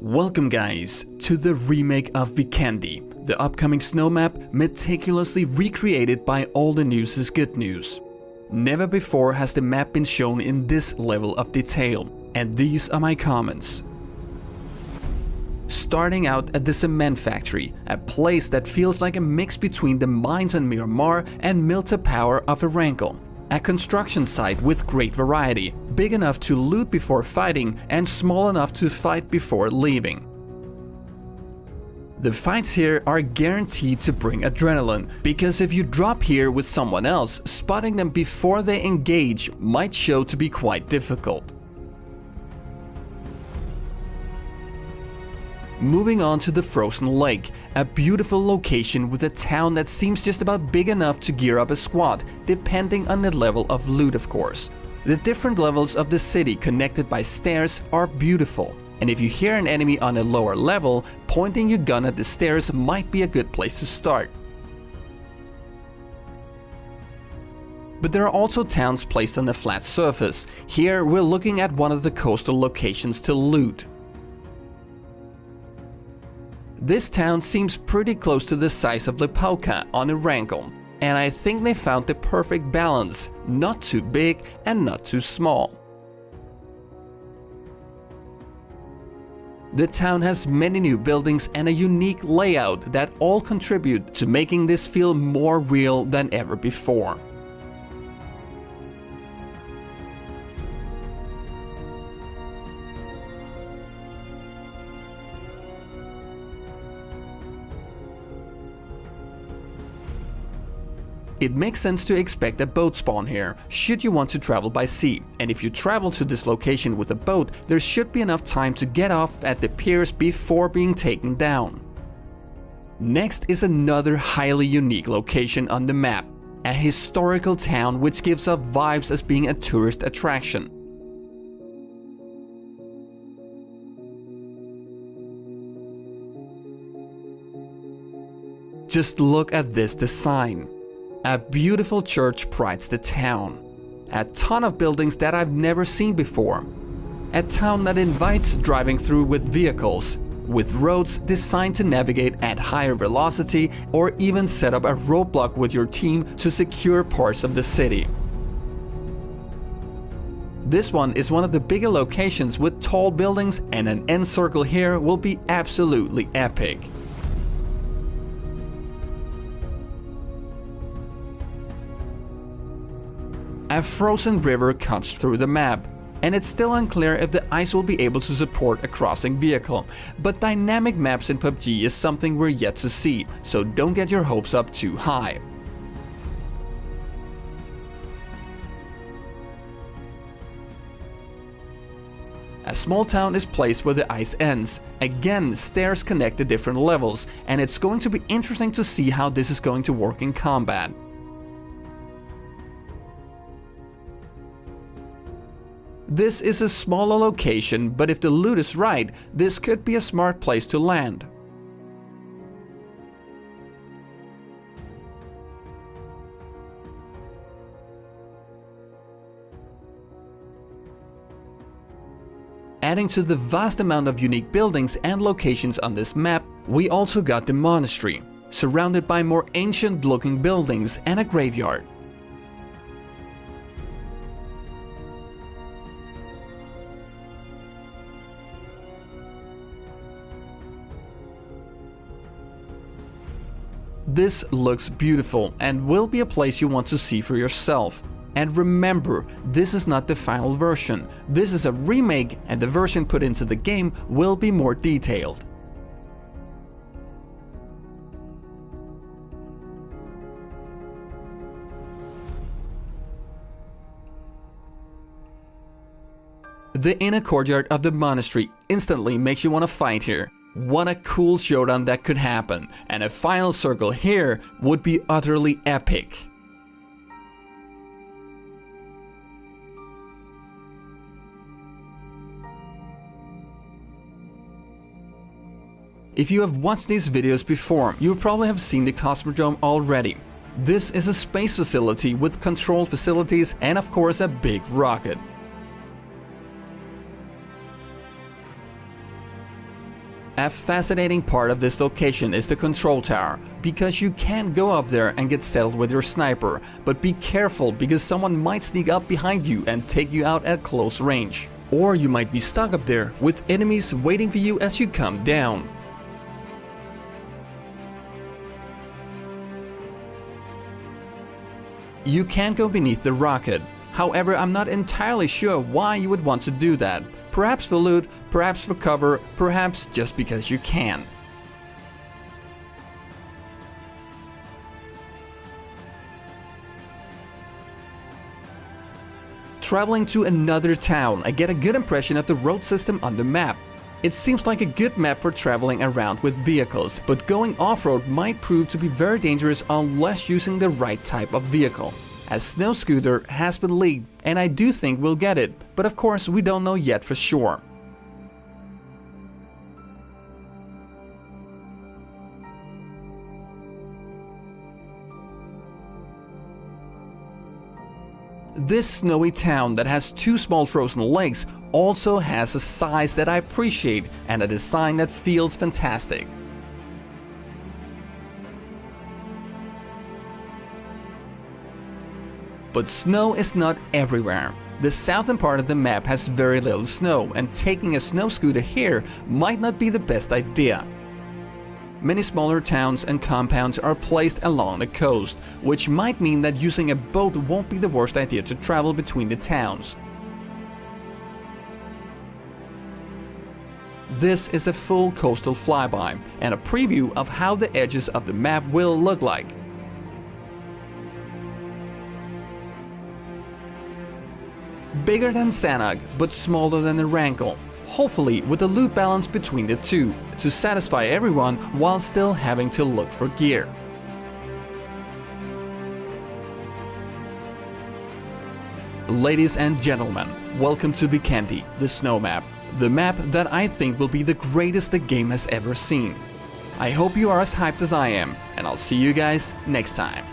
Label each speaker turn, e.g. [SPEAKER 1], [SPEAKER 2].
[SPEAKER 1] Welcome guys to the remake of Vikendi, the upcoming snow map meticulously recreated by All the News is Good News. Never before has the map been shown in this level of detail, and these are my comments. Starting out at the cement factory, a place that feels like a mix between the mines in Miramar and Milta Power of Arankle. A construction site with great variety, big enough to loot before fighting and small enough to fight before leaving. The fights here are guaranteed to bring adrenaline, because if you drop here with someone else, spotting them before they engage might show to be quite difficult. Moving on to the frozen lake, a beautiful location with a town that seems just about big enough to gear up a squad, depending on the level of loot of course. The different levels of the city connected by stairs are beautiful, and if you hear an enemy on a lower level, pointing your gun at the stairs might be a good place to start. But there are also towns placed on a flat surface. Here we're looking at one of the coastal locations to loot. This town seems pretty close to the size of Lepauka on Arankle, and I think they found the perfect balance, not too big and not too small. The town has many new buildings and a unique layout that all contribute to making this feel more real than ever before. It makes sense to expect a boat spawn here, should you want to travel by sea, and if you travel to this location with a boat, there should be enough time to get off at the piers before being taken down. Next is another highly unique location on the map, a historical town which gives off vibes as being a tourist attraction. Just look at this design. A beautiful church prides the town. A ton of buildings that I've never seen before. A town that invites driving through with vehicles, with roads designed to navigate at higher velocity or even set up a roadblock with your team to secure parts of the city. This one is one of the bigger locations with tall buildings, and an end circle here will be absolutely epic. A frozen river cuts through the map, and it's still unclear if the ice will be able to support a crossing vehicle, but dynamic maps in PUBG is something we're yet to see, so don't get your hopes up too high. A small town is placed where the ice ends. Again, stairs connect the different levels, and it's going to be interesting to see how this is going to work in combat. This is a smaller location, but if the loot is right, this could be a smart place to land. Adding to the vast amount of unique buildings and locations on this map, we also got the monastery, surrounded by more ancient-looking buildings and a graveyard. This looks beautiful and will be a place you want to see for yourself. And remember, this is not the final version. This is a remake, and the version put into the game will be more detailed. The inner courtyard of the monastery instantly makes you want to fight here. What a cool showdown that could happen, and a final circle here would be utterly epic. If you have watched these videos before, you probably have seen the Cosmodrome already. This is a space facility with control facilities and of course a big rocket. A fascinating part of this location is the control tower, because you can go up there and get settled with your sniper, but be careful because someone might sneak up behind you and take you out at close range. Or you might be stuck up there with enemies waiting for you as you come down. You can go beneath the rocket. However, I'm not entirely sure why you would want to do that. Perhaps for loot, perhaps for cover, perhaps just because you can. Traveling to another town, I get a good impression of the road system on the map. It seems like a good map for traveling around with vehicles, but going off-road might prove to be very dangerous unless using the right type of vehicle. A snow scooter has been leaked, and I do think we'll get it, but of course we don't know yet for sure. This snowy town that has two small frozen lakes also has a size that I appreciate and a design that feels fantastic. But snow is not everywhere. The southern part of the map has very little snow, and taking a snow scooter here might not be the best idea. Many smaller towns and compounds are placed along the coast, which might mean that using a boat won't be the worst idea to travel between the towns. This is a full coastal flyby and a preview of how the edges of the map will look like. Bigger than Sanok, but smaller than the Rankle. Hopefully with a loot balance between the two, to satisfy everyone while still having to look for gear. Ladies and gentlemen, welcome to Vikendi, the snow map. The map that I think will be the greatest the game has ever seen. I hope you are as hyped as I am, and I'll see you guys next time.